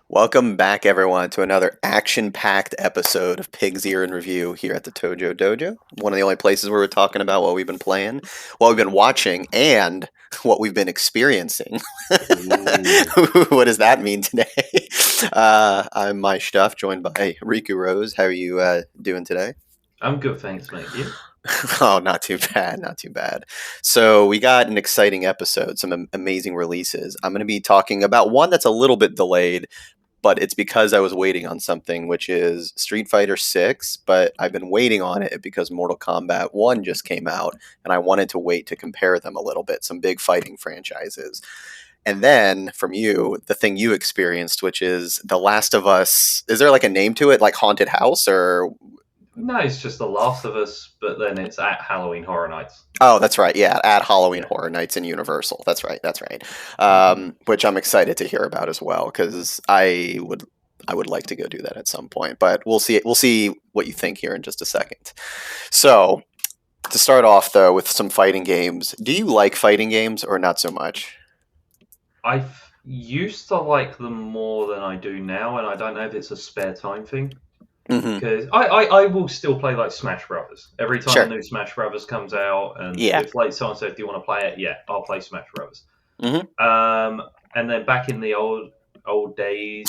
Welcome back, everyone, to another action-packed episode of Pig's Ear in Review here at the Tojo Dojo. One of the only places where we're talking about what we've been playing, what we've been watching, and what we've been experiencing. What does that mean today? I'm Myshtuff, joined by Riku Rose. How are you doing today? I'm good, thanks, mate. You? Oh, not too bad, not too bad. So we got an exciting episode, some amazing releases. I'm going to be talking about one that's a little bit delayed, but it's because I was waiting on something, which is Street Fighter 6, but I've been waiting on it because Mortal Kombat 1 just came out, and I wanted to wait to compare them a little bit, some big fighting franchises. And then, from you, the thing you experienced, which is The Last of Us. Is there like a name to it, like Haunted House, or... No, it's just The Last of Us, but then it's at Halloween Horror Nights. Oh, that's right. Yeah, at Halloween Horror Nights in Universal. That's right. That's right. Which I'm excited to hear about as well, because I would like to go do that at some point. But we'll see. We'll see what you think here in just a second. So to start off, though, with some fighting games. Do you like fighting games or not so much? I used to like them more than I do now, and I don't know if it's a spare time thing. Mm-hmm. Because I will still play like Smash Brothers. Every time Sure. a new Smash Brothers comes out, and Yeah. if like someone says, "Do you want to play it?" Yeah, I'll play Smash Brothers. Mm-hmm. And then back in the old days,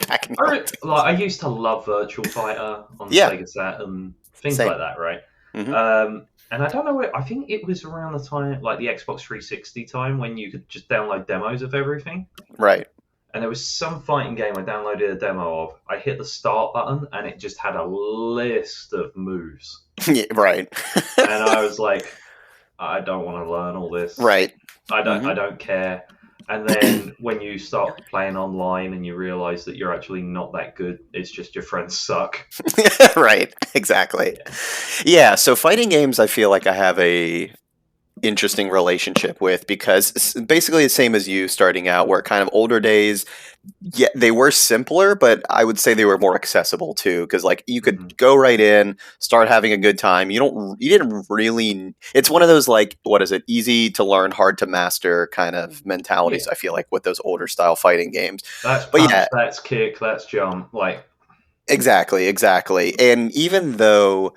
Back in I used to love Virtual Fighter on Yeah. Sega Saturn, things Same. like that, right? Mhm. And I don't know, I think it was around the time, like the Xbox 360 time, when you could just download demos of everything. Right. And there was some fighting game I downloaded a demo of. I hit the start button, and it just had a list of moves. Yeah, right. And I was like, I don't want to learn all this. Right. I don't care. And then when you start playing online and you realize that you're actually not that good, it's just your friends suck. Right. Exactly. Yeah. So fighting games, I feel like I have a interesting relationship with, because it's basically the same as you starting out, where kind of older days, yeah, they were simpler, but I would say they were more accessible too, because like you could go right in, start having a good time. You didn't really, it's one of those, like, what is it, easy to learn, hard to master kind of mentalities. Yeah. I feel like with those older style fighting games. That's But punch, yeah, that's kick, that's jump. Like, exactly. And even though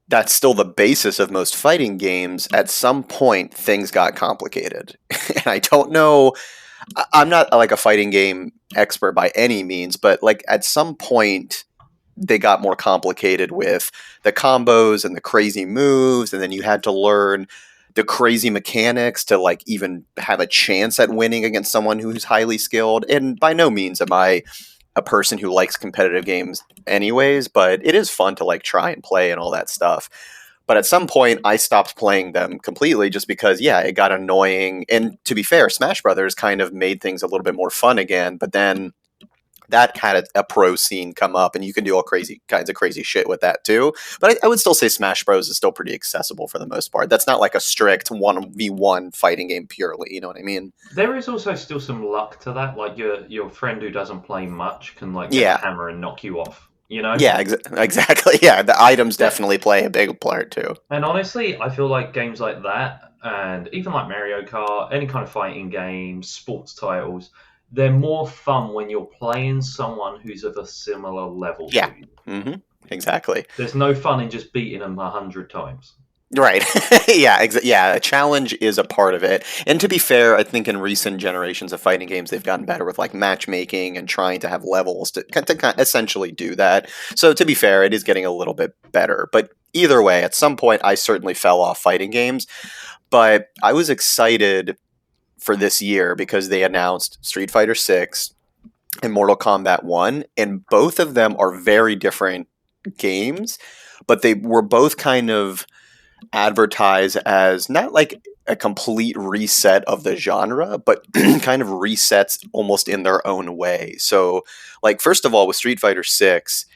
that's still the basis of most fighting games, at some point things got complicated. And I don't know, I'm not like a fighting game expert by any means, but like at some point they got more complicated with the combos and the crazy moves, and then you had to learn the crazy mechanics to like even have a chance at winning against someone who's highly skilled. And by no means am I a person who likes competitive games anyways, but it is fun to like try and play and all that stuff. But at some point I stopped playing them completely, just because, yeah, it got annoying. And to be fair, Smash Brothers kind of made things a little bit more fun again, but then that had a pro scene come up, and you can do all kinds of crazy shit with that too. But I would still say Smash Bros is still pretty accessible for the most part. That's not like a strict 1v1 fighting game purely, you know what I mean? there is also still some luck to that. Like your friend who doesn't play much can like get a hammer and knock you off. You know? Yeah, exactly. Yeah, the items definitely play a big part too. And honestly, I feel like games like that, and even like Mario Kart, any kind of fighting games, sports titles, they're more fun when you're playing someone who's of a similar level Yeah. to you. Mm-hmm. Exactly. There's no fun in just beating them 100 times. Right. Yeah, yeah, a challenge is a part of it. And to be fair, I think in recent generations of fighting games, they've gotten better with like matchmaking and trying to have levels to essentially do that. So to be fair, it is getting a little bit better. But either way, at some point, I certainly fell off fighting games. But I was excited for this year because they announced Street Fighter 6 and Mortal Kombat 1, and both of them are very different games, but they were both kind of advertised as not like a complete reset of the genre, but kind of resets almost in their own way. So, like, first of all, with Street Fighter 6,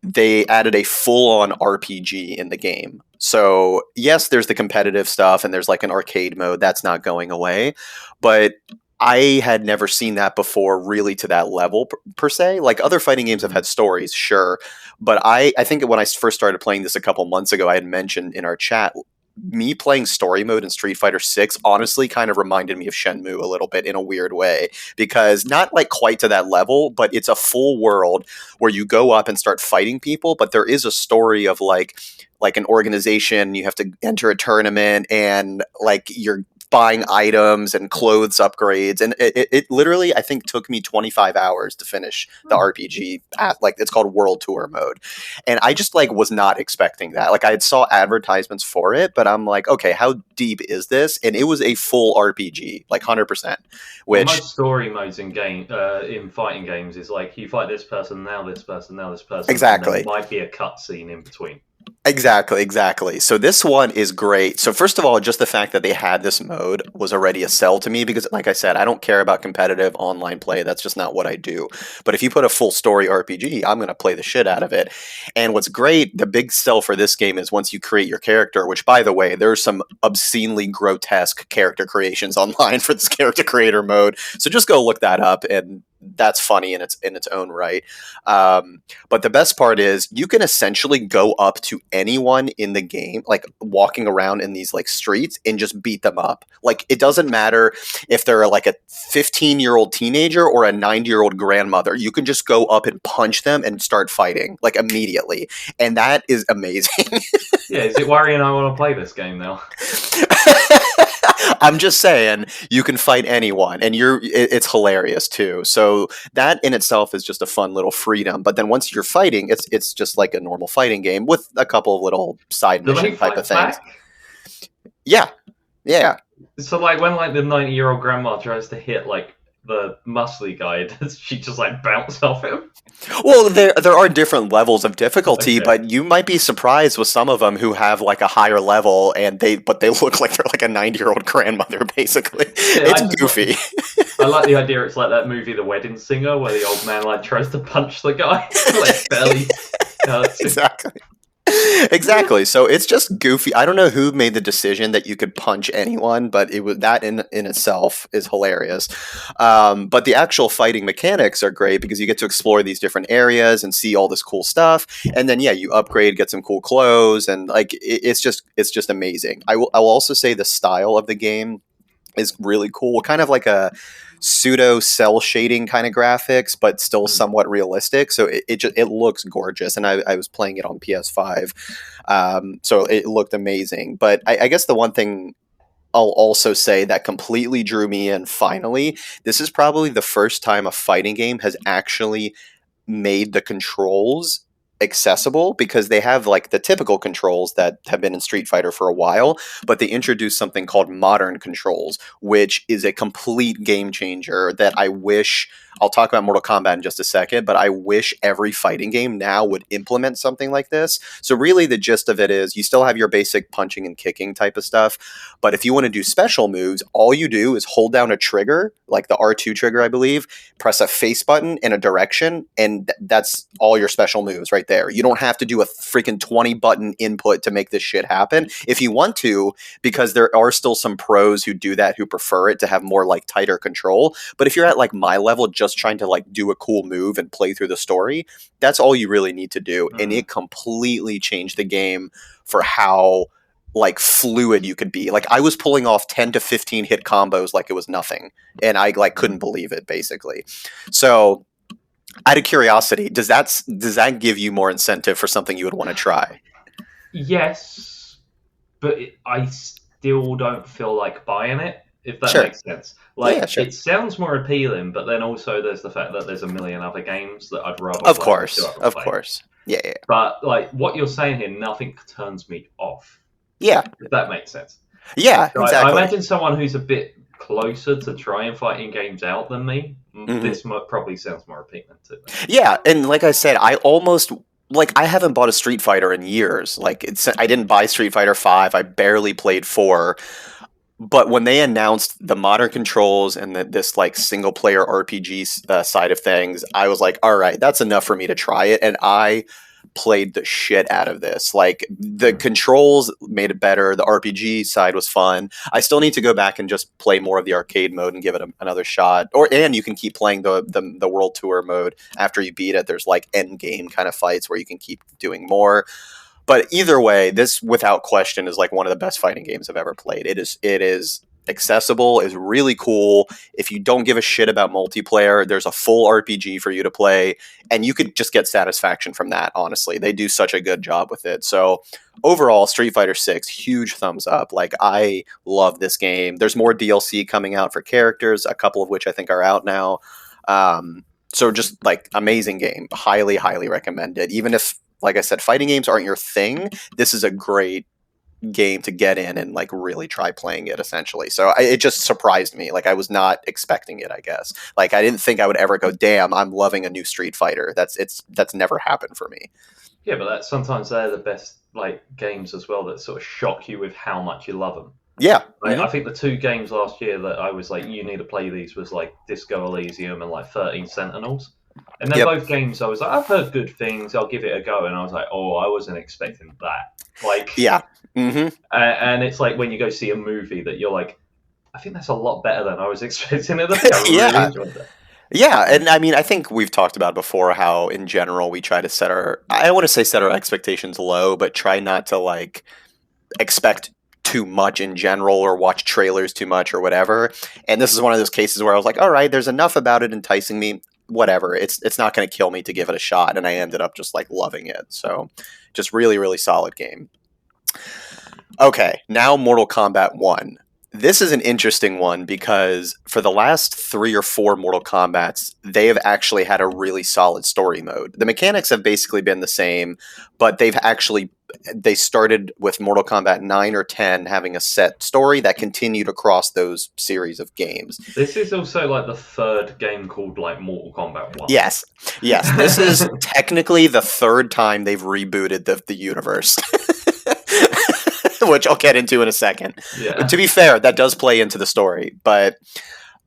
they added a full-on RPG in the game. So, yes, there's the competitive stuff and there's like an arcade mode that's not going away, but I had never seen that before, really, to that level per se. Like, other fighting games have had stories, sure, but I think when I first started playing this a couple months ago, I had mentioned in our chat me playing story mode in Street Fighter 6 honestly kind of reminded me of Shenmue a little bit in a weird way, because not like quite to that level, but it's a full world where you go up and start fighting people, but there is a story of like an organization, you have to enter a tournament, and like you're buying items and clothes upgrades, and it literally, I think, took me 25 hours to finish the RPG at, like, it's called World Tour mode. And I just like was not expecting that. Like, I had saw advertisements for it, but I'm like, okay, how deep is this? And it was a full RPG, like 100%, Well, which most story modes in fighting games is like you fight this person, now this person, now this person, and there exactly. might be a cutscene in between. Exactly. So this one is great. So first of all, just the fact that they had this mode was already a sell to me, because like I said, I don't care about competitive online play. That's just not what I do. But if you put a full story RPG, I'm going to play the shit out of it. And what's great, the big sell for this game is once you create your character, which by the way, there's some obscenely grotesque character creations online for this character creator mode. So just go look that up, and that's funny in its own right. But the best part is you can essentially go up to anyone in the game, like walking around in these like streets, and just beat them up. Like, it doesn't matter if they're like a 15-year-old teenager or a 90-year-old grandmother. You can just go up and punch them and start fighting like immediately. And that is amazing. Yeah, is it worrying I want to play this game now? I'm just saying, you can fight anyone, and it's hilarious too. So that in itself is just a fun little freedom. But then once you're fighting, it's just like a normal fighting game with a couple of little side Do they mission type fight of things. back? Yeah, yeah. So like when like the 90-year-old grandma tries to hit like the muscly guy, does she just like bounce off him? Well, there are different levels of difficulty, Okay. but you might be surprised with some of them who have like a higher level, and they look like they're like a 90-year-old grandmother basically. Yeah, It's goofy. I like the idea. It's like that movie, The Wedding Singer, where the old man like tries to punch the guy, like belly. Exactly. Exactly. So it's just goofy. I don't know who made the decision that you could punch anyone, but it was that in itself is hilarious. But the actual fighting mechanics are great because you get to explore these different areas and see all this cool stuff. And then yeah, you upgrade, get some cool clothes, and like it's just amazing. I will also say the style of the game is really cool. Kind of like a pseudo cell shading kind of graphics, but still somewhat realistic. So it looks gorgeous. And I was playing it on PS5, so it looked amazing. But I guess the one thing I'll also say that completely drew me in, finally, this is probably the first time a fighting game has actually made the controls accessible, because they have like the typical controls that have been in Street Fighter for a while, but they introduced something called modern controls, which is a complete game changer that I wish, I'll talk about Mortal Kombat in just a second, but I wish every fighting game now would implement something like this. So really the gist of it is you still have your basic punching and kicking type of stuff, but if you want to do special moves, all you do is hold down a trigger, like the R2 trigger, I believe, press a face button in a direction, and that's all your special moves right there. You don't have to do a freaking 20 button input to make this shit happen. If you want to, because there are still some pros who do that, who prefer it to have more like tighter control. But if you're at like my level, just trying to like do a cool move and play through the story, that's all you really need to do. And it completely changed the game for how like fluid you could be. Like, I was pulling off 10 to 15 hit combos like it was nothing, and I like couldn't believe it basically. So out of curiosity, does that give you more incentive for something you would want to try? Yes, but I still don't feel like buying it, if that Sure. makes sense. Yeah, Like, sure. it sounds more appealing, but then also there's the fact that there's a million other games that I'd rather Of play or still course. haven't Of played. course. Yeah, yeah. But, like, what you're saying here, nothing turns me off, Yeah. if that makes sense. Yeah, So I exactly. imagine someone who's a bit closer to trying fighting games out than me, Mhm. this probably sounds more appealing to them. Yeah, and like I said, I almost like I haven't bought a Street Fighter in years. Like, I didn't buy Street Fighter 5. I barely played 4. But when they announced the modern controls and this like single player RPG side of things, I was like, all right, that's enough for me to try it. And I played the shit out of this. Like, the controls made it better. The RPG side was fun. I still need to go back and just play more of the arcade mode and give it another shot. And you can keep playing the World Tour mode after you beat it. There's like end game kind of fights where you can keep doing more. But either way, this without question is like one of the best fighting games I've ever played. It is accessible, is really cool. If you don't give a shit about multiplayer, there's a full RPG for you to play, and you could just get satisfaction from that, honestly. They do such a good job with it. So overall, Street Fighter 6, huge thumbs up. Like, I love this game. There's more DLC coming out for characters, a couple of which I think are out now. So just like amazing game. Highly, highly recommended. Even if, like I said, fighting games aren't your thing, this is a great game to get in and like really try playing it, essentially. So it just surprised me. Like, I was not expecting it, I guess. Like, I didn't think I would ever go, damn, I'm loving a new Street Fighter. That's never happened for me. Yeah, but sometimes they're the best like games as well that sort of shock you with how much you love them. Yeah. Like, I think the 2 games last year that I was like, you need to play these was like Disco Elysium and like 13 Sentinels. And they're both games I was like, I've heard good things, I'll give it a go. And I was like, oh, I wasn't expecting that. Like, yeah. Mm-hmm. And it's like when you go see a movie that you're like, I think that's a lot better than I was expecting it to be. I really enjoyed that. Yeah, and I mean, I think we've talked about before how, in general, we try to I don't want to say set our expectations low, but try not to, like, expect too much in general or watch trailers too much or whatever. And this is one of those cases where I was like, all right, there's enough about it enticing me. Whatever. It's not going to kill me to give it a shot. And I ended up just, like, loving it. So just really, really solid game. Okay, now Mortal Kombat 1. This is an interesting one because for the last 3 or 4 Mortal Kombats, they have actually had a really solid story mode. The mechanics have basically been the same, but they started with Mortal Kombat 9 or 10 having a set story that continued across those series of games. This is also like the 3rd game called like Mortal Kombat 1. Yes. This is technically the 3rd time they've rebooted the universe. Which I'll get into in a second. Yeah. To be fair, that does play into the story. But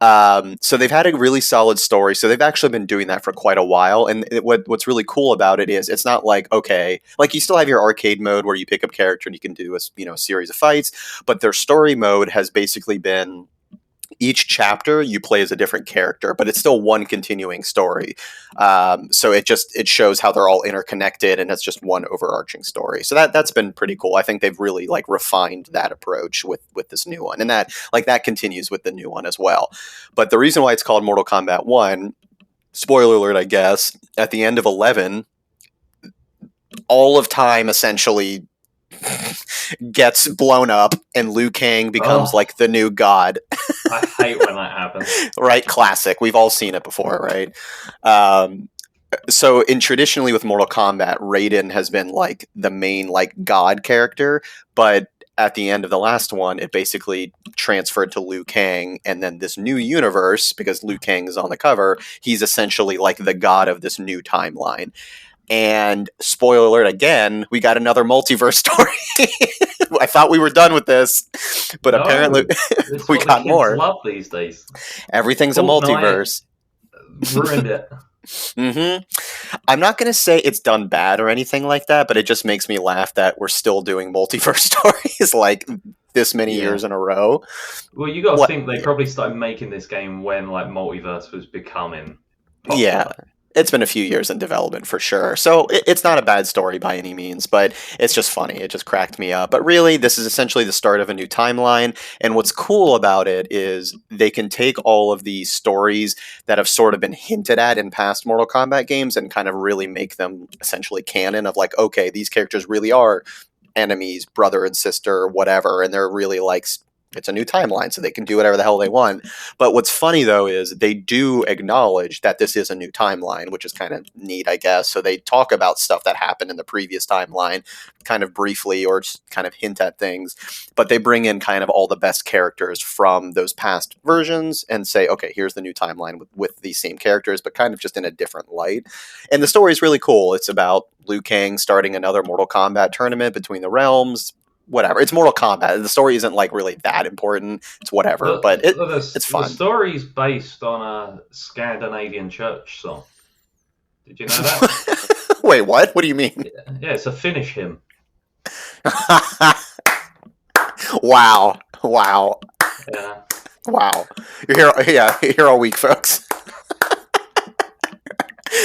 so they've had a really solid story. So they've actually been doing that for quite a while. And what's really cool about it is it's not like, okay, like you still have your arcade mode where you pick up character and you can do a series of fights. But their story mode has basically been each chapter you play as a different character, but it's still one continuing story. So it shows how they're all interconnected, and it's just one overarching story. So that's been pretty cool. I think they've really like refined that approach with this new one, and that continues with the new one as well. But the reason why it's called Mortal Kombat 1, spoiler alert, I guess, at the end of 11, all of time essentially gets blown up and Liu Kang becomes like the new god. I hate when that happens. Right? Classic. We've all seen it before, right? So traditionally with Mortal Kombat, Raiden has been like the main like god character, but at the end of the last one, it basically transferred to Liu Kang, and then this new universe, because Liu Kang is on the cover, he's essentially like the god of this new timeline. And spoiler alert again, we got another multiverse story. I thought we were done with this, but apparently we got more. Love these days. Everything's a multiverse. Ruined it. Mm-hmm. I'm not going to say it's done bad or anything like that, but it just makes me laugh that we're still doing multiverse stories like this many years in a row. Well, you got to think they probably started making this game when like multiverse was becoming popular. Yeah. It's been a few years in development for sure. So it's not a bad story by any means, but it's just funny. It just cracked me up. But really, this is essentially the start of a new timeline. And what's cool about it is they can take all of these stories that have sort of been hinted at in past Mortal Kombat games and kind of really make them essentially canon of like, okay, these characters really are enemies, brother and sister, whatever. And they're really like, it's a new timeline, so they can do whatever the hell they want. But what's funny, though, is they do acknowledge that this is a new timeline, which is kind of neat, I guess. So they talk about stuff that happened in the previous timeline, kind of briefly, or just kind of hint at things. But they bring in kind of all the best characters from those past versions and say, okay, here's the new timeline with these same characters, but kind of just in a different light. And the story is really cool. It's about Liu Kang starting another Mortal Kombat tournament between the realms. Whatever. It's Mortal Kombat. The story isn't like really that important. It's whatever, but it's fun. The story's based on a Scandinavian church song. Did you know that? Wait, what? What do you mean? Yeah, it's a Finnish hymn. Wow. Yeah. Wow. You're here all week, folks.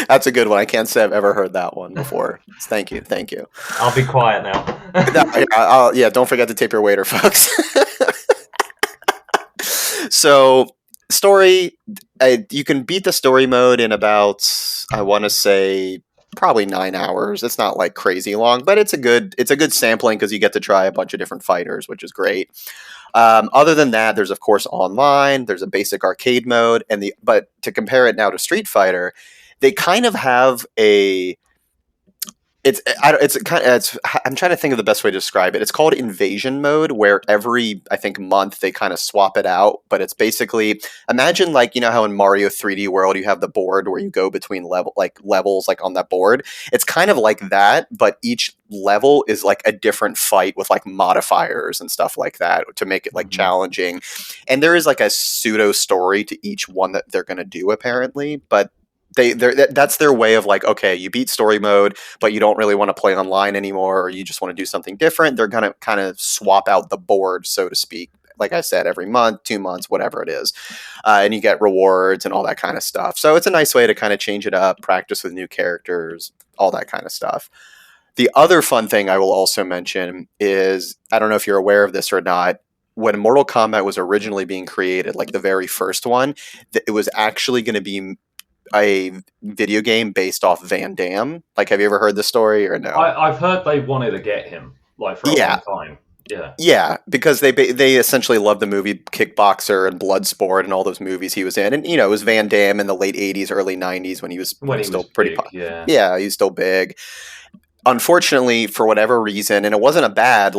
That's a good one. I can't say I've ever heard that one before. Thank you, thank you. I'll be quiet now. No, yeah, don't forget to tip your waiter, folks. So, story, you can beat the story mode in about, I want to say, probably 9 hours. It's not like crazy long, but it's a good sampling because you get to try a bunch of different fighters, which is great. Other than that, there's of course online. There's a basic arcade mode, but to compare it now to Street Fighter, they kind of have a I'm trying to think of the best way to describe it. It's called invasion mode, where every, I think, month they kind of swap it out. But it's basically, imagine like, you know how in Mario 3D World you have the board where you go between levels like on that board. It's kind of like that, but each level is like a different fight with like modifiers and stuff like that to make it like challenging. And there is like a pseudo story to each one that they're going to do apparently, but that's their way of like, okay, you beat story mode, but you don't really want to play online anymore, or you just want to do something different. They're gonna kind of swap out the board, so to speak. Like I said, every month, 2 months, whatever it is, and you get rewards and all that kind of stuff. So it's a nice way to kind of change it up, practice with new characters, all that kind of stuff. The other fun thing I will also mention is, I don't know if you're aware of this or not. When Mortal Kombat was originally being created, like the very first one, it was actually going to be a video game based off Van Damme. Like, have you ever heard the story or no? I've heard they wanted to get him like for a long time. Yeah, because they essentially loved the movie Kickboxer and Bloodsport and all those movies he was in, and it was Van Damme in the late '80s, early '90s when he was still pretty big, yeah, he's still big. Unfortunately, for whatever reason, and it wasn't a bad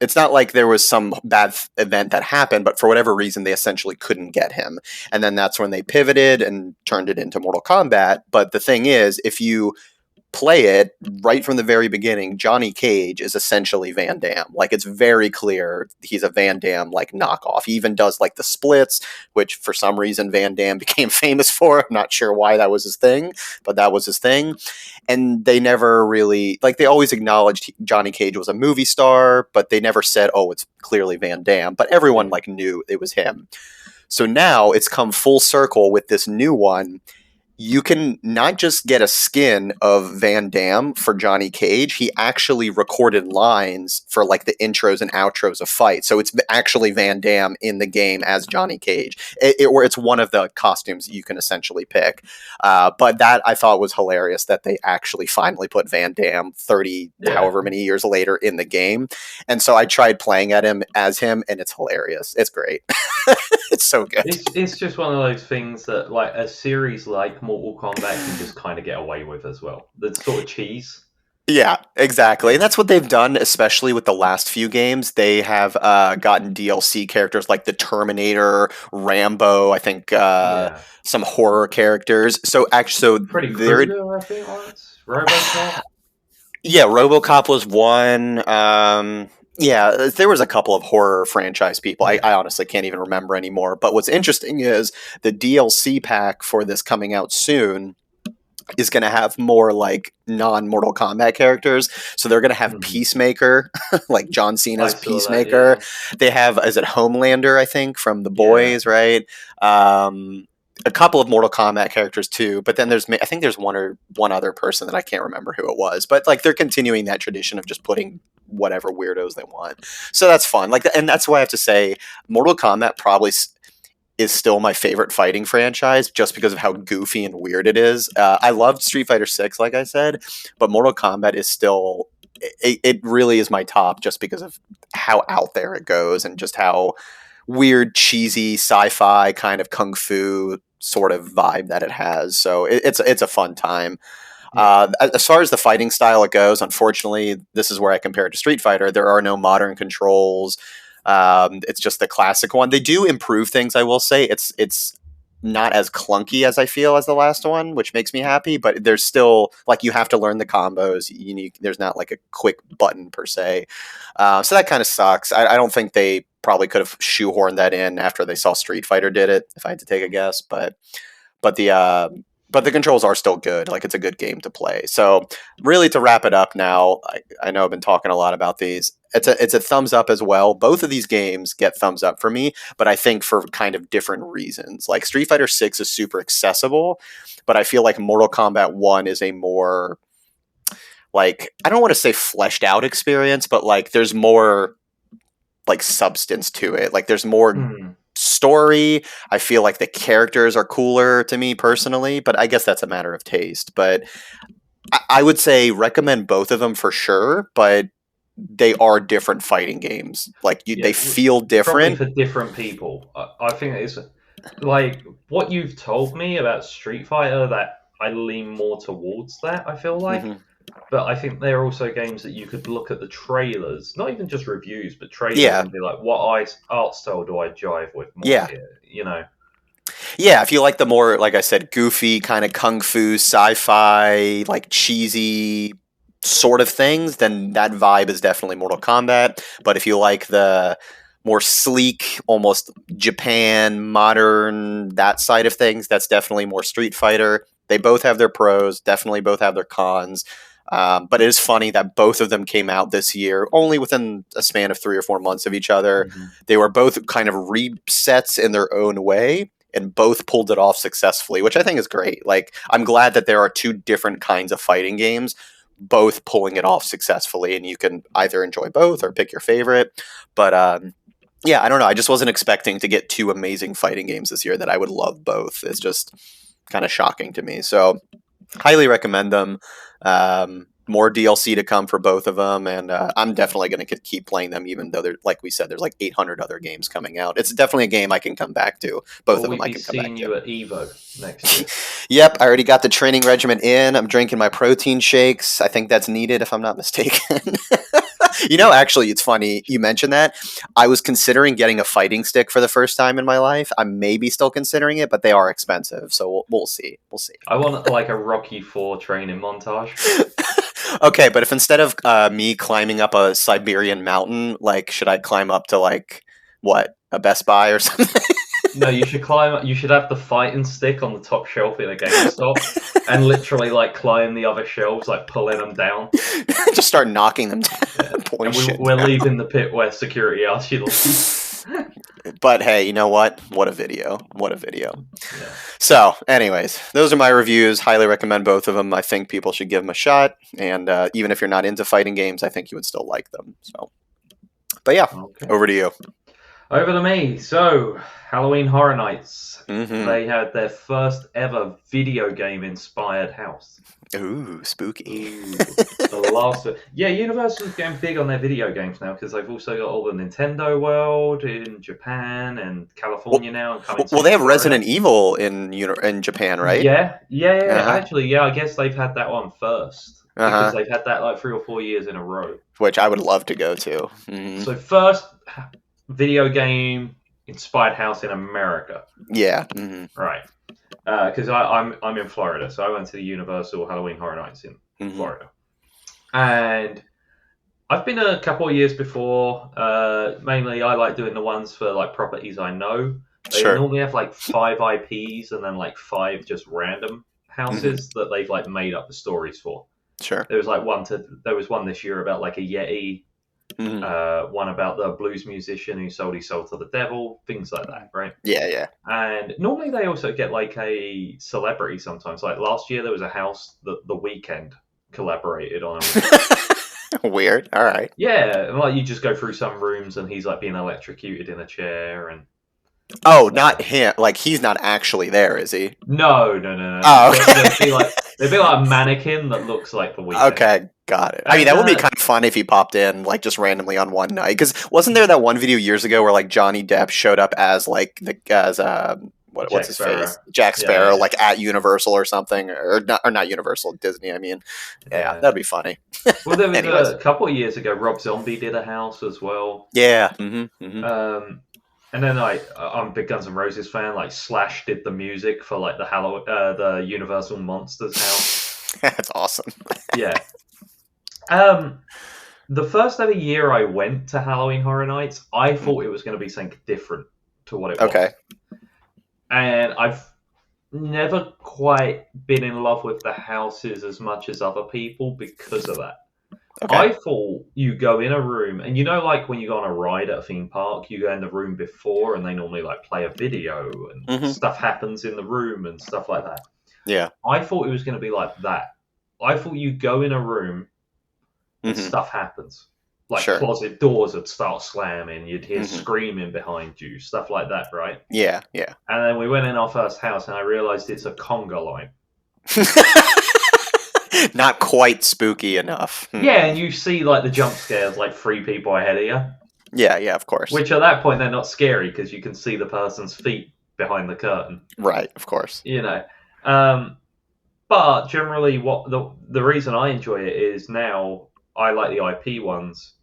it's not like there was some bad event that happened, but for whatever reason, they essentially couldn't get him. And then that's when they pivoted and turned it into Mortal Kombat. But the thing is, if you play it right from the very beginning, Johnny Cage is essentially Van Damme. Like, it's very clear he's a Van Damme like knockoff. He even does like the splits, which for some reason Van Damme became famous for. I'm not sure why that was his thing, but that was his thing. And they never really, like, they always acknowledged Johnny Cage was a movie star, but they never said, oh, it's clearly Van Damme. But everyone like knew it was him. So now it's come full circle with this new one. You can not just get a skin of Van Damme for Johnny Cage, he actually recorded lines for like the intros and outros of fights. So it's actually Van Damme in the game as Johnny Cage, or it's one of the costumes you can essentially pick. But that I thought was hilarious that they actually finally put Van Damme 30 however many years later in the game. And so I tried playing at him as him, and it's hilarious. It's great. It's so good. It's just one of those things that like a series like Mortal Kombat can just kind of get away with as well. The sort of cheese. Yeah, exactly. And that's what they've done, especially with the last few games. They have gotten DLC characters like the Terminator, Rambo, I think some horror characters. So actually, Pretty Kruger, I think, once. RoboCop. Yeah, RoboCop was one. Yeah, there was a couple of horror franchise people. I honestly can't even remember anymore. But what's interesting is the DLC pack for this coming out soon is going to have more like non-Mortal Kombat characters. So they're going to have Peacemaker, like John Cena's Peacemaker. They have, is it Homelander, I think, from The Boys, right? A couple of Mortal Kombat characters too, but then I think there's one other person that I can't remember who it was, but like they're continuing that tradition of just putting whatever weirdos they want. So that's fun. Like, and that's why I have to say Mortal Kombat probably is still my favorite fighting franchise just because of how goofy and weird it is. I loved Street Fighter 6, like I said, but Mortal Kombat is still, it really is my top just because of how out there it goes and just how weird, cheesy, sci-fi kind of kung fu sort of vibe that it has. So it's a fun time. As far as the fighting style it goes, unfortunately, this is where I compare it to Street Fighter. There are no modern controls. It's just the classic one. They do improve things, I will say. It's not as clunky as I feel as the last one, which makes me happy, but there's still, like, you have to learn the combos. There's not like a quick button per se. So that kind of sucks. I don't think they probably could have shoehorned that in after they saw Street Fighter did it, if I had to take a guess. But but the controls are still good. Like, it's a good game to play. So really, to wrap it up now, I know I've been talking a lot about these. It's a thumbs up as well. Both of these games get thumbs up for me, but I think for kind of different reasons. Like, Street Fighter 6 is super accessible, but I feel like Mortal Kombat 1 is a more, like, I don't want to say fleshed out experience, but like there's more like substance to it. Like, there's more story. I feel like the characters are cooler to me personally, but I guess that's a matter of taste. But I would say recommend both of them for sure, but they are different fighting games. Like, they feel different. Probably for different people. I think it's like what you've told me about Street Fighter, that I lean more towards that, I feel like. Mhm. But I think there are also games that you could look at the trailers, not even just reviews, but trailers, Yeah. and be like, what art style do I jive with more Yeah. here? You know? Yeah, if you like the more, like I said, goofy kind of kung fu, sci-fi, like cheesy sort of things, then that vibe is definitely Mortal Kombat. But if you like the more sleek, almost Japan, modern, that side of things, that's definitely more Street Fighter. They both have their pros, definitely both have their cons. But it is funny that both of them came out this year, only within a span of 3 or 4 months of each other. Mm-hmm. They were both kind of resets in their own way, and both pulled it off successfully, which I think is great. Like, I'm glad that there are two different kinds of fighting games, both pulling it off successfully, and you can either enjoy both or pick your favorite. But yeah, I don't know. I just wasn't expecting to get two amazing fighting games this year that I would love both. It's just kind of shocking to me. So highly recommend them. More DLC to come for both of them, and I'm definitely going to keep playing them, even though like we said, there's like 800 other games coming out. It's definitely a game I can come back to. Both of them I can come back to. We'll be seeing you at Evo next year. Yep, I already got the training regimen in. I'm drinking my protein shakes. I think that's needed, if I'm not mistaken. You know, actually, it's funny you mentioned that. I was considering getting a fighting stick for the first time in my life. I may be still considering it, but they are expensive, so we'll see. We'll see. I want like a Rocky IV training montage. Okay, but if instead of me climbing up a Siberian mountain, like, should I climb up to, like, what, a Best Buy or something? No, you should climb. You should have the fighting stick on the top shelf in a GameStop, and literally like climb the other shelves, like pulling them down. Just start knocking them down. Yeah. We're leaving the pit where security asks you to leave. But hey, you know what? What a video! What a video! Yeah. So, anyways, those are my reviews. Highly recommend both of them. I think people should give them a shot, and even if you're not into fighting games, I think you would still like them. So, but yeah, okay. Over to you. Over to me. So, Halloween Horror Nights. Mm-hmm. They had their first ever video game inspired house. Ooh, spooky. The last one. Yeah, Universal's getting big on their video games now, because they've also got all the Nintendo World in Japan and California now. Well, they have Resident Evil in Japan, right? Yeah. Actually, yeah, I guess they've had that one first. Because they've had that like 3 or 4 years in a row. Which I would love to go to. Mm-hmm. So first video game inspired house in America. Yeah. Mm-hmm. Right. Because I'm in Florida, so I went to the Universal Halloween Horror Nights in Florida. And I've been a couple of years before. Mainly I like doing the ones for like properties I know. They normally have like 5 IPs and then like 5 just random houses that they've like made up the stories for. Sure. There was like one this year about like a Yeti. One about the blues musician who sold his soul to the devil, things like that, right? Yeah. And normally they also get like a celebrity sometimes. Like last year there was a house that The Weeknd collaborated on. Weird. All right. Yeah, like you just go through some rooms and he's like being electrocuted in a chair and. Oh, not him. Like, he's not actually there, is he? No. Oh, okay. They'd be like a mannequin that looks like The Weeknd. Okay, got it. I mean, that would be kind of fun if he popped in, like, just randomly on one night. Because wasn't there that one video years ago where, like, Johnny Depp showed up as, like, what's his face? Jack Sparrow, like, at Universal or something. Or not Universal, Disney, I mean. Yeah, that'd be funny. Well, there was a couple of years ago, Rob Zombie did a house as well. Yeah. Mm-hmm. And then I'm a big Guns N' Roses fan. Like Slash did the music for like the Universal Monsters house. That's awesome. Yeah. The first ever year I went to Halloween Horror Nights, I thought it was going to be something different to what it was. Okay. And I've never quite been in love with the houses as much as other people because of that. Okay. I thought you go in a room, and you know, like when you go on a ride at a theme park, you go in the room before, and they normally like play a video, and Hmm. stuff happens in the room and stuff like that. Yeah. I thought it was going to be like that. I thought you go in a room and Hmm. stuff happens. Like Sure. closet doors would start slamming, you'd hear Hmm. screaming behind you, stuff like that, right? Yeah. Yeah. And then we went in our first house, and I realized it's a conga line. Not quite spooky enough. Yeah, and you see like the jump scares, like 3 people ahead of you. Yeah. Yeah. Of course. Which at that point they're not scary because you can see the person's feet behind the curtain. Right. Of course. You know. But generally, what the reason I enjoy it is now I like the IP ones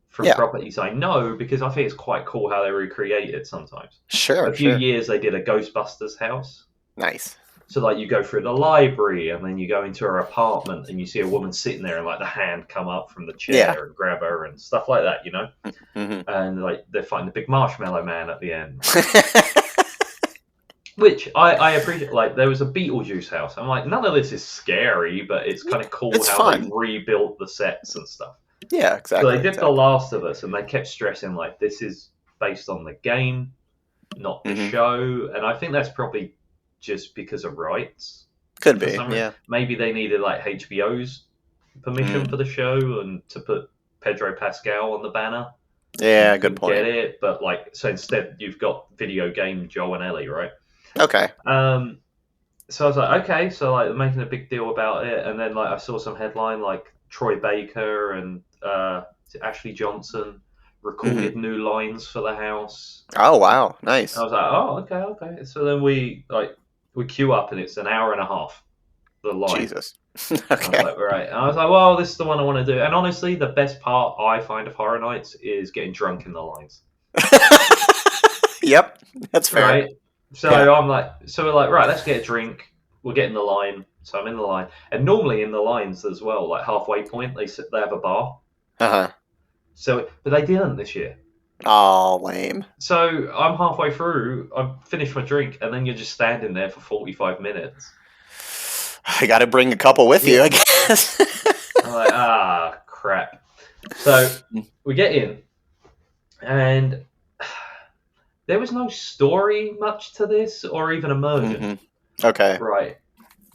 from Yeah. properties I know because I think it's quite cool how they recreate it sometimes. Sure. A few Sure. years they did a Ghostbusters house. Nice. So like you go through the library and then you go into her apartment and you see a woman sitting there and like the hand come up from the chair Yeah. and grab her and stuff like that, you know? Hmm. And like they find the big marshmallow man at the end. Which I appreciate. Like there was a Beetlejuice house. I'm like, none of this is scary, but it's kind of cool It's how fun. they rebuilt the sets and stuff. Yeah. Exactly. So they did exactly. The Last of Us, and they kept stressing like this is based on the game, not the Mhm. show. And I think that's probably just because of rights. Could For be. some reason. Yeah. Maybe they needed like HBO's permission for the show and to put Pedro Pascal on the banner. Yeah. You Good couldn't get point. it, but like so instead you've got video game Joel and Ellie, right? Okay. So I was like, okay, so like they're making a big deal about it, and then like I saw some headline like Troy Baker and Ashley Johnson recorded new lines for the house. Oh wow. And I Nice. was like, oh, okay. So then we queue up, and it's an hour and a half. The line. Jesus. I was Okay. like, right. And I was like, well, this is the one I want to do. And honestly, the best part I find of Horror Nights is getting drunk in the lines. Yep. That's fair. Right. So Yeah. we're like, right, let's get a drink. We'll get in the line. So I'm in the line, and normally in the lines as well, like halfway point, they have a bar. Uh-huh. So, but they didn't this year. Oh, lame. So I'm halfway through. I've finished my drink, and then you're just standing there for 45 minutes. I got to bring a couple with you, I guess. I'm like, crap. So we get in, and there was no story much to this, or even immersion. Okay. Right.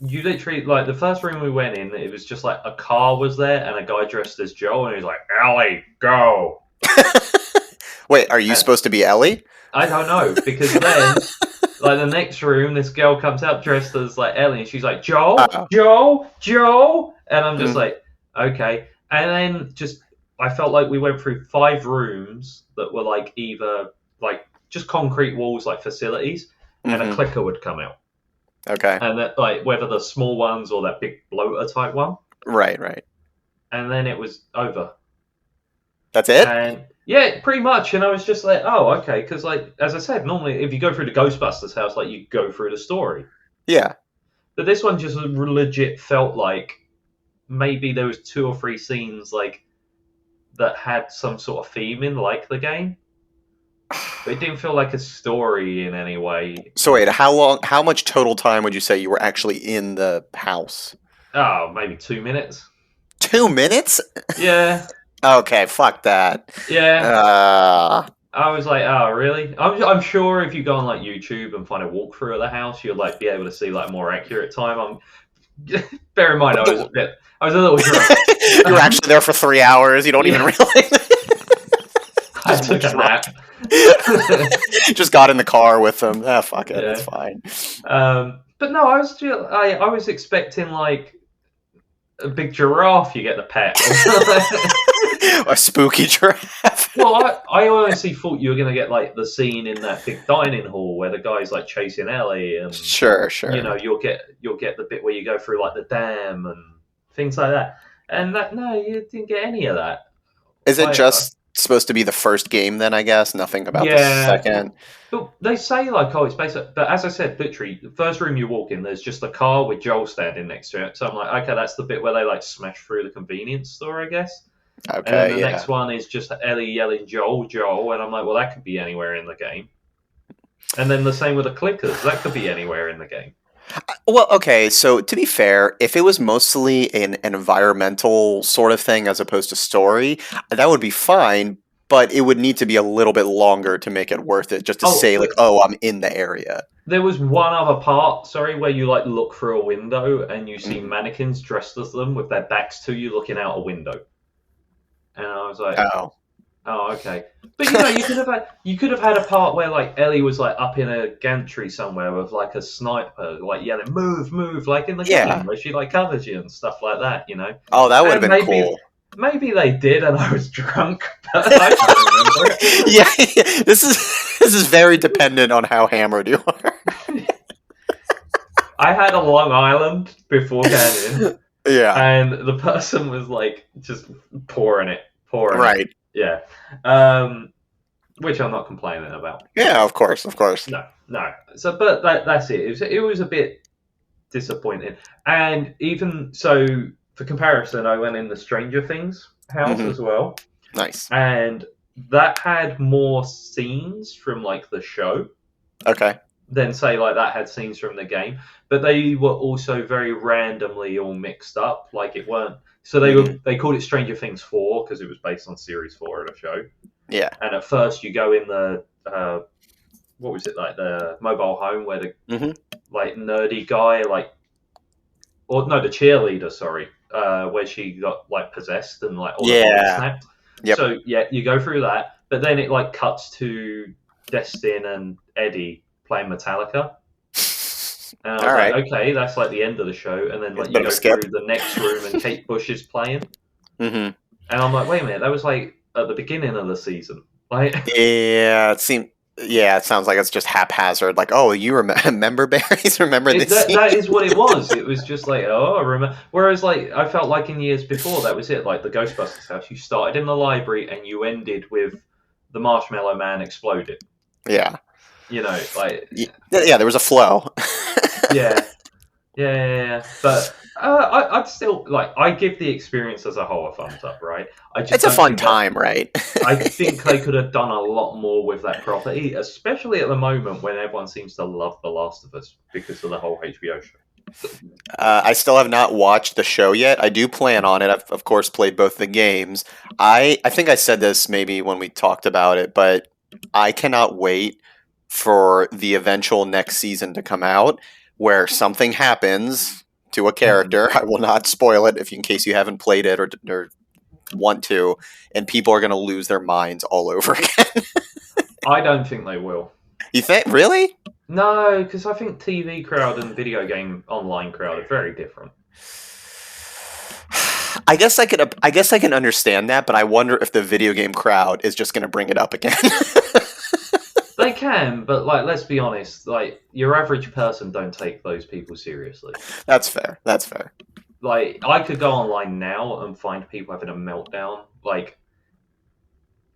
You literally, like, the first room we went in, it was just like a car was there and a guy dressed as Joe, and he was like, Ellie, go. Wait, are you supposed to be Ellie? I don't know, because then, like, the next room, this girl comes out dressed as, like, Ellie, and she's like, Joe, Joe. And I'm just like, okay. And then just, I felt like we went through 5 rooms that were, like, either, like, just concrete walls, like, facilities, and a clicker would come out. Okay. And that, like, whether the small ones or that big bloater type one. Right. And then it was over. That's it? And yeah, pretty much. And I was just like, oh, okay. Because, like, as I said, normally if you go through the Ghostbusters house, like, you go through the story. Yeah. But this one just legit felt like maybe there was 2 or 3 scenes, like, that had some sort of theme in, like the game. But it didn't feel like a story in any way. So wait, how much total time would you say you were actually in the house? Oh, maybe 2 minutes. 2 minutes? Yeah. Okay, fuck that. Yeah. I was like, oh, really? I'm sure if you go on like YouTube and find a walkthrough of the house, you'll like be able to see like more accurate time. Bear in mind, I was a little drunk. You were actually there for 3 hours. You don't even realize. I took a nap. Just got in the car with them. Ah, fuck it, it's fine. But no, I was expecting like a big giraffe. You get the pet. A spooky giraffe. Well, I honestly thought you were going to get like the scene in that big dining hall where the guy's like chasing Ellie, and sure. You know, you'll get the bit where you go through like the dam and things like that. And no, you didn't get any of that. Is it just supposed to be the first game then? I guess nothing about the second. But they say like, oh, it's basically. But as I said, literally, the first room you walk in, there's just a car with Joel standing next to it. So I'm like, okay, that's the bit where they like smash through the convenience store, I guess. Okay, and then the next one is just Ellie yelling Joel, and I'm like, well, that could be anywhere in the game. And then the same with the clickers, that could be anywhere in the game. Well, okay, so to be fair, if it was mostly an environmental sort of thing as opposed to story, that would be fine, but it would need to be a little bit longer to make it worth it, just to Oh, say, like, oh, I'm in the area. there was one other part, sorry, where you like look through a window and you see Mhm. mannequins dressed as them with their backs to you, looking out a window. And I was like, Oh. oh, okay. But you know, you could have had a part where like Ellie was like up in a gantry somewhere with like a sniper, like yelling, "Move, move!" like in the game Yeah. where she like covers you and stuff like that. You know, Oh, that would have and been maybe cool. maybe they did, and I was drunk, but I don't remember Yeah, this is very dependent on how hammered you are. it. I had a Long Island before going in, Yeah, and the person was like just pouring it. right. Yeah, um, which I'm not complaining about. Yeah, of course, of course. No, no. So, but that's it. It was a bit disappointing. And even so, for comparison, I went in the Stranger Things house Hmm. as well, Nice. and that had more scenes from like the show Okay. than say like that had scenes from the game. But they were also very randomly all mixed up. Like it weren't. So Hmm. they called it Stranger Things 4 because it was based on series 4 of the show. Yeah. And at first you go in the what was it like the mobile home where the Hmm. like nerdy guy like or no, the cheerleader, sorry, where she got like possessed and like all the bodies Yeah. snapped. Yep. So yeah, you go through that, but then it like cuts to Destin and Eddie playing Metallica, and I All was like, right. okay, that's like the end of the show, and then It's a like you bit of a go skip. through the next room and Kate Bush is playing, Hmm. and I'm like, wait a minute, that was like at the beginning of the season, like. Yeah, it seemed. Yeah, it sounds like it's just haphazard. Like, oh, you remember berries? Remember It, this that scene? that is what it was. It was just like, oh, I remember. Whereas, like, I felt like in years before, that was it. Like the Ghostbusters house, you started in the library and you ended with the Marshmallow Man exploded. Yeah. You know, like, Yeah, there was a flow. yeah, yeah. But I'd still like. I give the experience as a whole a thumbs up. Right. I just It's a don't fun think that. time, right? I think they could have done a lot more with that property, especially at the moment when everyone seems to love The Last of Us because of the whole HBO show. I still have not watched the show yet. I do plan on it. I've, of course, played both the games. I think I said this maybe when we talked about it, but I cannot wait for the eventual next season to come out where something happens to a Mhm. character. I will not spoil it if in case you haven't played it or want to, and people are going to lose their minds all over again. I don't think they will. You think? Really? No, because I think TV crowd and video game online crowd are very different. I guess I could. I guess I can understand that, but I wonder if the video game crowd is just going to bring it up again. They can, but like, let's be honest. Like, your average person don't take those people seriously. That's fair. That's fair. Like, I could go online now and find people having a meltdown. Like,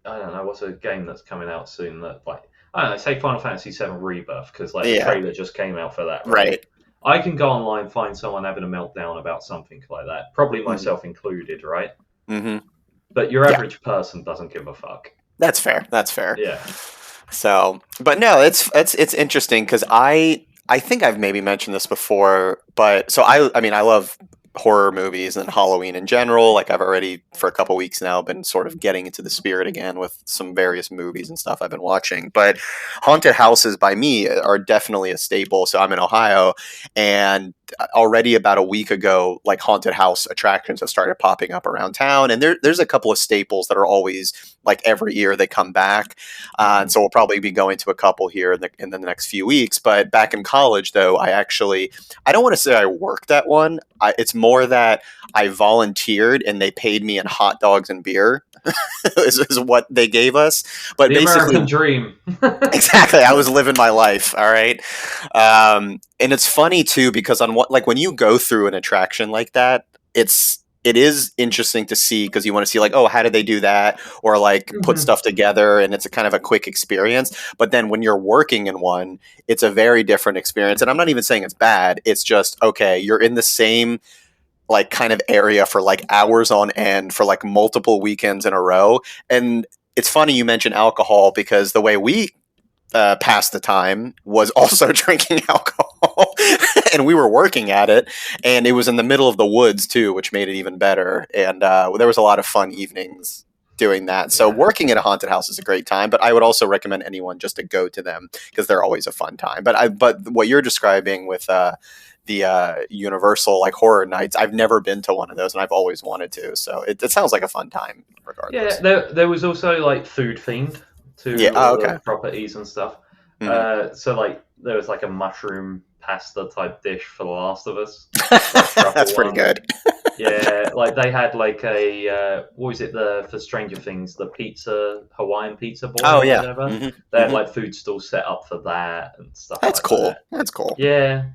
I don't know what's a game that's coming out soon that like I don't know, say Final Fantasy VII Rebirth because like the Yeah. trailer just came out for that, right? Right. I can go online find someone having a meltdown about something like that, probably Mm-hmm. myself included, right? Mm-hmm. But your Yeah. average person doesn't give a fuck. That's fair. That's fair. Yeah. So, but no, it's interesting because I think I've maybe mentioned this before, but so I mean I love horror movies and Halloween in general. Like I've already for a couple weeks now been sort of getting into the spirit again with some various movies and stuff I've been watching. But haunted houses by me are definitely a staple. So I'm in Ohio, and already about a week ago, like haunted house attractions have started popping up around town, and there's a couple of staples that are always like every year they come back. And Mhm. so we'll probably be going to a couple here in the next few weeks. But back in college, though, I don't want to say I worked at one. It's more that I volunteered and they paid me in hot dogs and beer is what they gave us. But The basically, American dream. exactly, I was living my life. All right, and it's funny too because on what like when you go through an attraction like that, it is interesting to see because you want to see like, oh, how did they do that, or like put Mhm. stuff together, and it's a kind of a quick experience. But then when you're working in one, it's a very different experience. And I'm not even saying it's bad. It's just okay, you're in the same like kind of area for like hours on end for like multiple weekends in a row. And it's funny you mentioned alcohol because the way we passed the time was also drinking alcohol and we were working at it, and it was in the middle of the woods too, which made it even better. And there was a lot of fun evenings doing that. So working at a haunted house is a great time, but I would also recommend anyone just to go to them because they're always a fun time. But what you're describing with the Universal like horror nights, I've never been to one of those, and I've always wanted to. So it sounds like a fun time, regardless. Yeah, there was also like food themed to all the properties and stuff. So like there was like a mushroom pasta type dish for The Last of Us. That's pretty good. Yeah, like they had like a what was it for Stranger Things, the Hawaiian pizza boy. Oh yeah, they had like food stalls set up for that and stuff. That's like cool. That. That's cool. Yeah.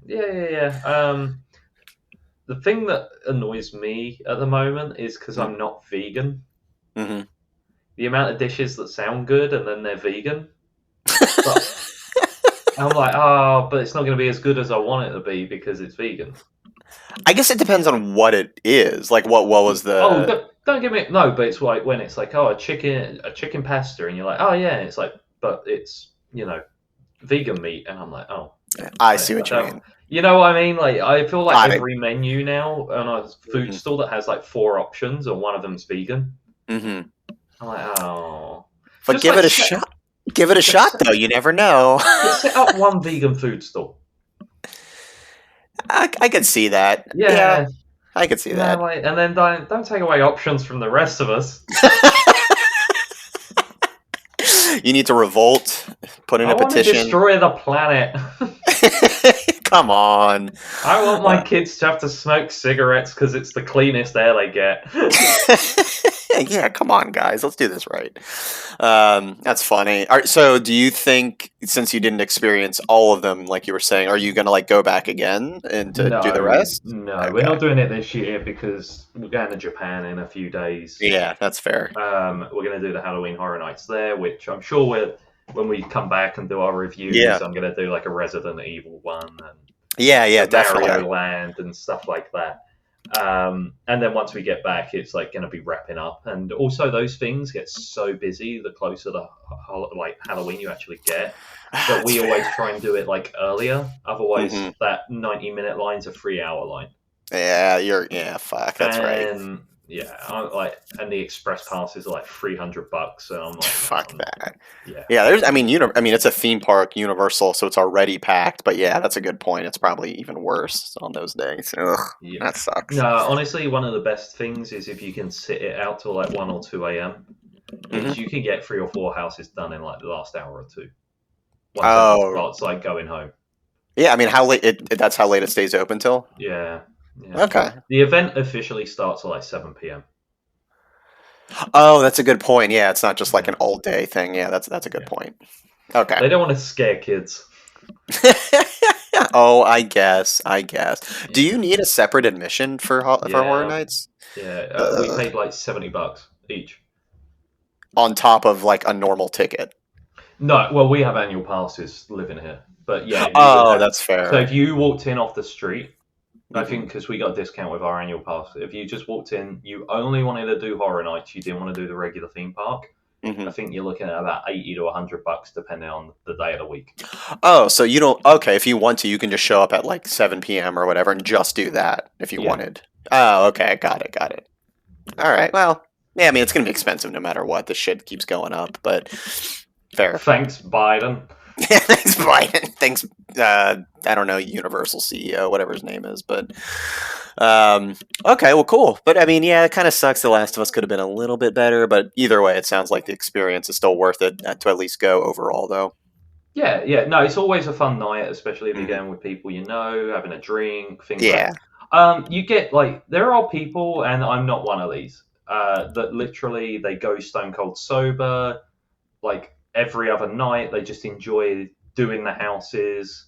The thing that annoys me at the moment is because I'm not vegan. Mm-hmm. The amount of dishes that sound good and then they're vegan. But I'm like, but it's not going to be as good as I want it to be because it's vegan. I guess it depends on what it is. Like, what was the? Oh, don't get me but it's like when it's like, a chicken pasta, and you're like, oh yeah, and it's like, but it's vegan meat, and I'm like, oh. I see what you mean. You know what I mean? Like, I feel like every menu now on a food stall that has like 4 options, and one of them's vegan. Mm-hmm. I'm like, oh. But just give it a shot. Give it a shot, though. You never know. Set up one vegan food stall. I could see that. Yeah, I could see that. And then don't take away options from the rest of us. You need to revolt. Put in a petition. Destroy the planet. Come on. I want my kids to have to smoke cigarettes because it's the cleanest air they get. Yeah, come on, guys. Let's do this right. That's funny. So do you think, since you didn't experience all of them, like you were saying, are you going to like go back again and to do the rest? No, okay. We're not doing it this year because we're going to Japan in a few days. Yeah, that's fair. We're going to do the Halloween Horror Nights there, which I'm sure when we come back and do our reviews, I'm going to do like a Resident Evil one and definitely Mario Land and stuff like that. And then once we get back, it's like going to be wrapping up, and also those things get so busy the closer to like Halloween you actually get that we always try and do it like earlier. Otherwise, that 90-minute line's a 3-hour line. Yeah, fuck, that's right. Yeah, and the express passes are like $300, and I'm like, fuck that. Yeah. It's a theme park, Universal, so it's already packed. But yeah, that's a good point. It's probably even worse on those days. Ugh, that sucks. No, honestly, one of the best things is if you can sit it out till like 1 or 2 a.m. Because you can get 3 or 4 houses done in like the last hour or two. It's like going home. Yeah, I mean, how late? That's how late it stays open till. Yeah. Okay. The event officially starts at like 7 p.m. Oh, that's a good point. Yeah, it's not just like an all day thing. Yeah, that's a good point. Okay. They don't want to scare kids. Oh, I guess. Do you need a separate admission for Horror Nights? Yeah, we paid like $70 each. On top of like a normal ticket. No, well, we have annual passes living here, but yeah. That's fair. So if you walked in off the street, I think because we got a discount with our annual pass, if you just walked in, you only wanted to do Horror Nights, you didn't want to do the regular theme park, I think you're looking at about $80 to $100 depending on the day of the week. Oh, so you don't... Okay, if you want to, you can just show up at like 7 p.m. or whatever and just do that if you wanted. Oh, okay, got it. All right, well, yeah, I mean, it's going to be expensive no matter what. The shit keeps going up, but fair. Thanks, Biden. Yeah, thanks, Biden. Thanks, I don't know, Universal CEO, whatever his name is, but okay, well, cool. But I mean, yeah, it kind of sucks. The Last of Us could have been a little bit better, but either way, it sounds like the experience is still worth it to at least go overall, though. Yeah, no, it's always a fun night, especially if you're going with people you know, having a drink, things like that. You get like, there are people, and I'm not one of these, that literally they go stone cold sober, like every other night. They just enjoy doing the houses.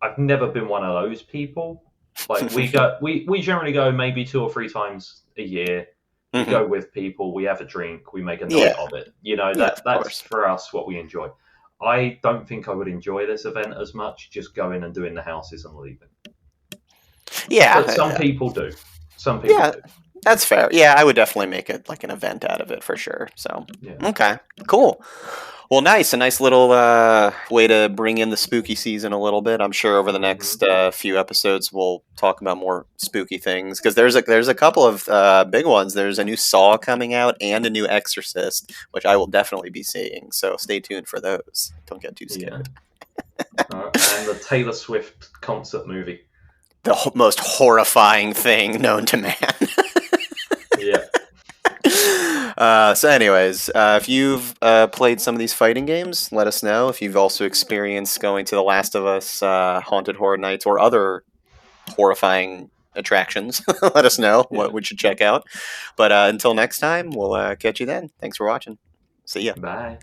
I've never been one of those people. Like we generally go maybe 2 or 3 times a year. We go with people, we have a drink, we make a night of it. You know, that's for us what we enjoy. I don't think I would enjoy this event as much, just going and doing the houses and leaving. Yeah. But some people do. Some people do. That's fair. Yeah, I would definitely make it like an event out of it for sure. So, Yeah. okay, cool. Well, nice. A nice little way to bring in the spooky season a little bit. I'm sure over the next few episodes we'll talk about more spooky things because there's a couple of big ones. There's a new Saw coming out and a new Exorcist, which I will definitely be seeing. So stay tuned for those. Don't get too Yeah. scared. And the Taylor Swift concert movie. The most horrifying thing known to man. Yeah. So, anyways, if you've played some of these fighting games, let us know. If you've also experienced going to the Last of Us haunted horror nights or other horrifying attractions, let us know what we should check out. But until next time, we'll catch you then. Thanks for watching. See ya. Bye.